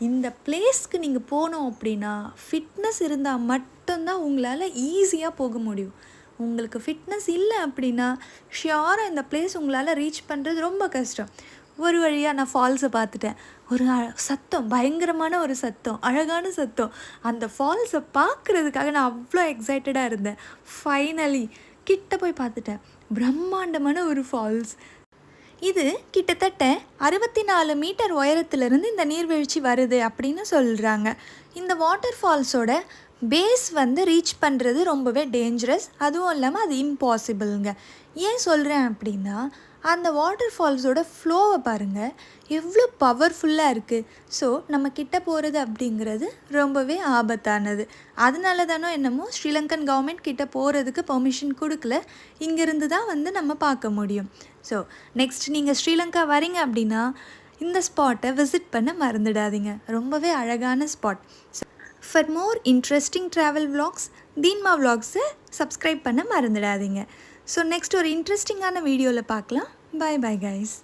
இந்த பிளேஸ்க்கு நீங்கள் போனோம் அப்படின்னா ஃபிட்னஸ் இருந்தால் மட்டும்தான் உங்களால் ஈஸியாக போக முடியும். உங்களுக்கு ஃபிட்னஸ் இல்லை அப்படின்னா ஷியோராக இந்த பிளேஸ் உங்களால் ரீச் பண்ணுறது ரொம்ப கஷ்டம். ஒரு வழியாக நான் ஃபால்ஸை பார்த்துட்டேன். ஒரு சத்தம், பயங்கரமான ஒரு சத்தம், அழகான சத்தம். அந்த ஃபால்ஸை பார்க்குறதுக்காக நான் அவ்வளோ எக்ஸைட்டடாக இருந்தேன். ஃபைனலி கிட்ட போய் பார்த்துட்டேன். பிரம்மாண்டமான ஒரு ஃபால்ஸ். இது கிட்டத்தட்ட 64 மீட்டர் உயரத்துலேருந்து இந்த நீர்வீழ்ச்சி வருது அப்படின்னு சொல்கிறாங்க. இந்த வாட்டர் ஃபால்ஸோட பேஸ் ரீச் பண்ணுறது ரொம்பவே டேஞ்சரஸ். அதுவும் இல்லாமல் அது இம்பாசிபிளுங்க. ஏன் சொல்கிறேன் அப்படின்னா, அந்த வாட்டர் ஃபால்ஸோட ஃப்ளோவை பாருங்கள், எவ்வளோ பவர்ஃபுல்லாக இருக்குது. ஸோ நம்ம கிட்ட போகிறது அப்படிங்கிறது ரொம்பவே ஆபத்தானது. அதனால தானோ என்னமோ ஸ்ரீலங்கன் கவர்மெண்ட் கிட்ட போகிறதுக்கு பெர்மிஷன் கொடுக்கல. இங்கேருந்து தான் நம்ம பார்க்க முடியும். ஸோ நெக்ஸ்ட் நீங்கள் ஸ்ரீலங்கா வரீங்க அப்படின்னா இந்த ஸ்பாட்டை விசிட் பண்ண மறந்துடாதீங்க. ரொம்பவே அழகான spot. For more interesting travel vlogs, தீன்மா vlogsஸை சப்ஸ்கிரைப் பண்ண மறந்துடாதீங்க. ஸோ நெக்ஸ்ட் ஒரு இன்ட்ரெஸ்டிங்கான வீடியோவில் பார்க்கலாம். Bye bye guys.